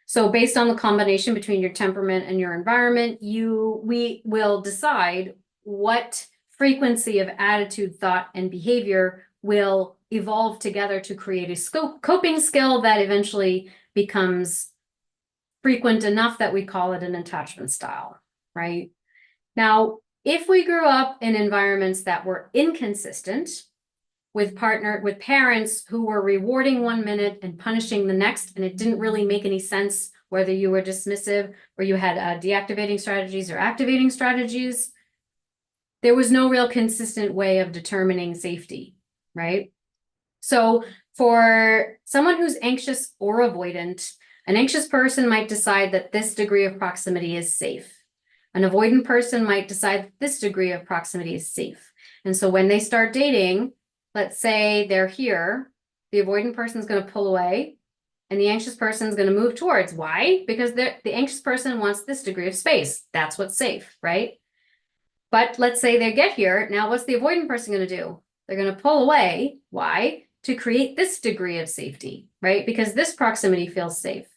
So based on the combination between your temperament and your environment, we will decide what frequency of attitude, thought, and behavior will evolve together to create a coping skill that eventually becomes frequent enough that we call it an attachment style, right? Now, if we grew up in environments that were inconsistent with parents who were rewarding 1 minute and punishing the next, and it didn't really make any sense whether you were dismissive or you had deactivating strategies or activating strategies, there was no real consistent way of determining safety, right? So for someone who's anxious or avoidant, an anxious person might decide that this degree of proximity is safe. An avoidant person might decide that this degree of proximity is safe. And so when they start dating, let's say they're here, the avoidant person is going to pull away and the anxious person is going to move towards. Why? Because the anxious person wants this degree of space. That's what's safe, right? But let's say they get here. Now, what's the avoidant person going to do? They're going to pull away. Why? To create this degree of safety, right? Because this proximity feels safe.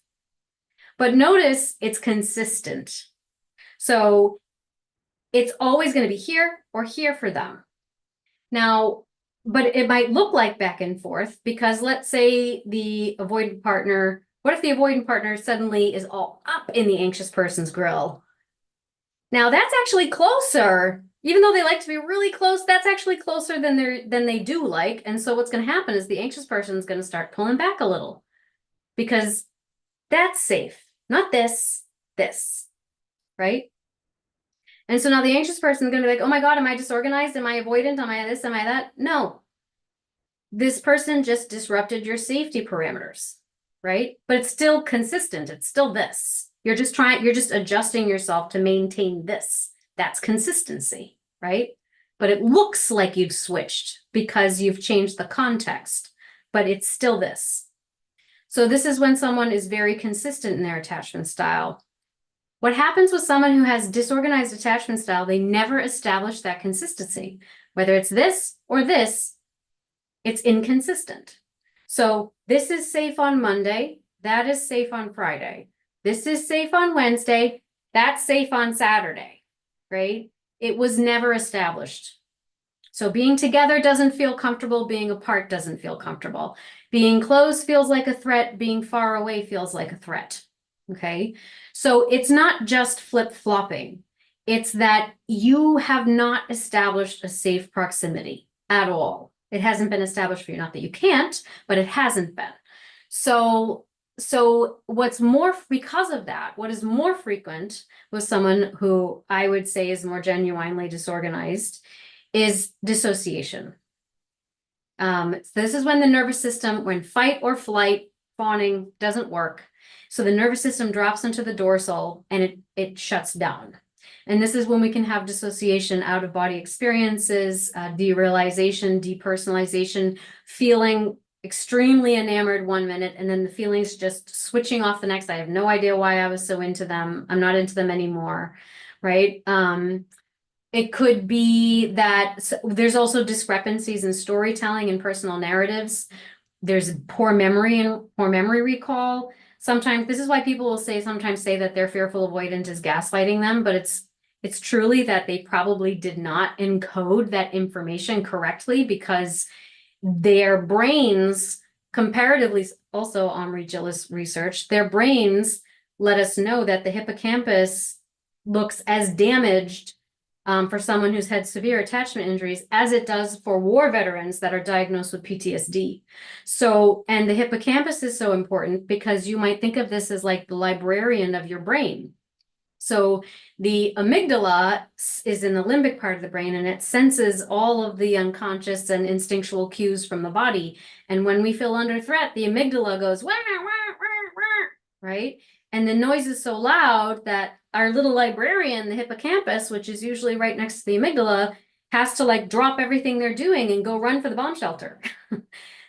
But notice it's consistent. So it's always going to be here or here for them. Now, but it might look like back and forth because let's say the avoidant partner, what if the avoidant partner suddenly is all up in the anxious person's grill? Now that's actually closer, even though they like to be really close, that's actually closer than they do like. And so what's going to happen is the anxious person is going to start pulling back a little because that's safe, not this, right? And so now the anxious person is going to be like, oh my God, am I disorganized? Am I avoidant? Am I this? Am I that? No. This person just disrupted your safety parameters, right? But it's still consistent. It's still this. You're just adjusting yourself to maintain this. That's consistency, right? But it looks like you've switched because you've changed the context, but it's still this. So this is when someone is very consistent in their attachment style. What happens with someone who has disorganized attachment style, they never establish that consistency. Whether it's this or this, it's inconsistent. So this is safe on Monday, that is safe on Friday. This is safe on Wednesday, that's safe on Saturday, right? It was never established. So being together doesn't feel comfortable, being apart doesn't feel comfortable. Being close feels like a threat, being far away feels like a threat, okay? So it's not just flip-flopping. It's that you have not established a safe proximity at all. It hasn't been established for you, not that you can't, but it hasn't been. So what's more, because of that, what is more frequent with someone who I would say is more genuinely disorganized is dissociation. So this is when the nervous system, when fight or flight, fawning doesn't work. So the nervous system drops into the dorsal and it shuts down. And this is when we can have dissociation, out of body experiences, derealization, depersonalization, feeling extremely enamored 1 minute, and then the feelings just switching off the next. I have no idea why I was so into them. I'm not into them anymore, right? It could be that there's also discrepancies in storytelling and personal narratives. There's poor memory and poor memory recall. Sometimes this is why people will sometimes say that their fearful avoidant is gaslighting them, but it's truly that they probably did not encode that information correctly because their brains, comparatively, also Omri Gillis research, their brains let us know that the hippocampus looks as damaged for someone who's had severe attachment injuries as it does for war veterans that are diagnosed with PTSD. So, and the hippocampus is so important because you might think of this as like the librarian of your brain. So the amygdala is in the limbic part of the brain, and it senses all of the unconscious and instinctual cues from the body. And when we feel under threat, the amygdala goes, wah, wah, wah, wah, right? And the noise is so loud that our little librarian, the hippocampus, which is usually right next to the amygdala, has to like drop everything they're doing and go run for the bomb shelter.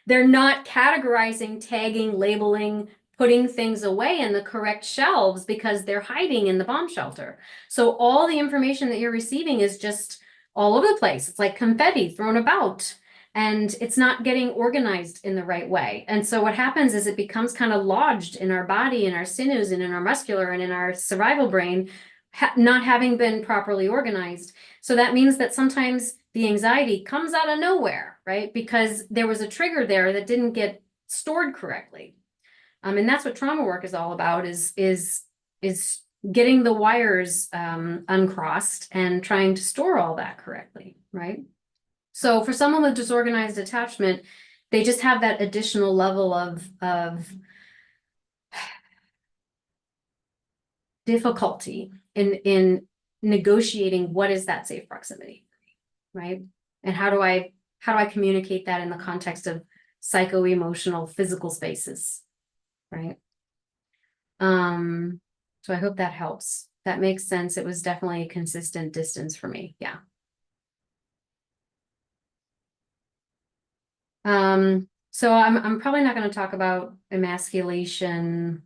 They're not categorizing, tagging, labeling, putting things away in the correct shelves because they're hiding in the bomb shelter. So all the information that you're receiving is just all over the place. It's like confetti thrown about, and it's not getting organized in the right way. And so what happens is it becomes kind of lodged in our body, in our sinews, and in our muscular and in our survival brain, not having been properly organized. So that means that sometimes the anxiety comes out of nowhere, right? Because there was a trigger there that didn't get stored correctly. And that's what trauma work is all about, is getting the wires uncrossed and trying to store all that correctly, right? So for someone with disorganized attachment, they just have that additional level of difficulty in negotiating what is that safe proximity, right? And how do I communicate that in the context of psycho-emotional physical spaces, right? So I hope that helps. That makes sense. It was definitely a consistent distance for me. Yeah. So I'm probably not going to talk about emasculation.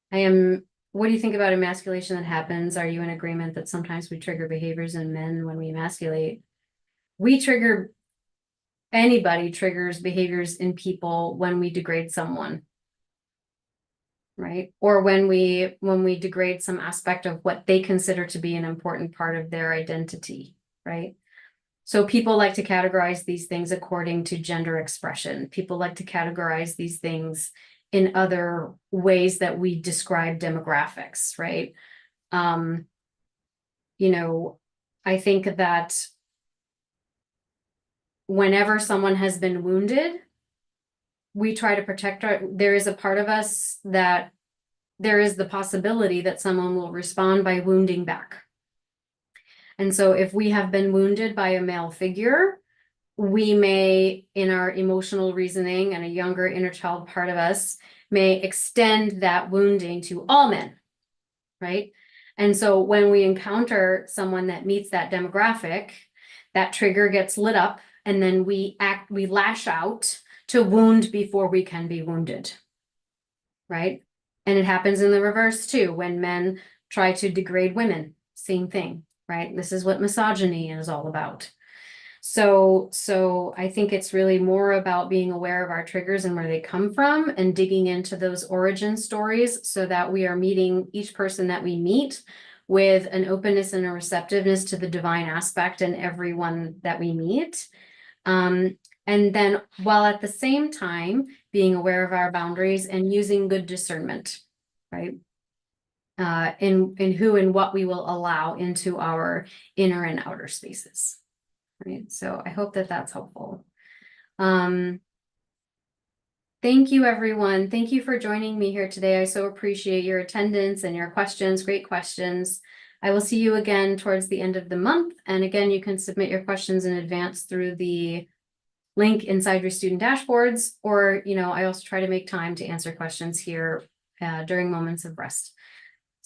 What do you think about emasculation that happens? Are you in agreement that sometimes we trigger behaviors in men when we emasculate? Anybody triggers behaviors in people when we degrade someone, right? Or when we degrade some aspect of what they consider to be an important part of their identity, right? So people like to categorize these things according to gender expression. People like to categorize these things in other ways that we describe demographics, right? I think that whenever someone has been wounded, we try to protect there is a part of us that there is the possibility that someone will respond by wounding back. And so if we have been wounded by a male figure, we may, in our emotional reasoning and a younger inner child part of us, may extend that wounding to all men, right? And so when we encounter someone that meets that demographic, that trigger gets lit up, and then we lash out to wound before we can be wounded, right? And it happens in the reverse too, when men try to degrade women, same thing, right? This is what misogyny is all about. So I think it's really more about being aware of our triggers and where they come from and digging into those origin stories so that we are meeting each person that we meet with an openness and a receptiveness to the divine aspect in everyone that we meet. And then while at the same time being aware of our boundaries and using good discernment, right? In who and what we will allow into our inner and outer spaces. Right. So I hope that that's helpful. Thank you, everyone. Thank you for joining me here today. I so appreciate your attendance and your questions. Great questions. I will see you again towards the end of the month. And again, you can submit your questions in advance through the link inside your student dashboards, or, I also try to make time to answer questions here during moments of rest.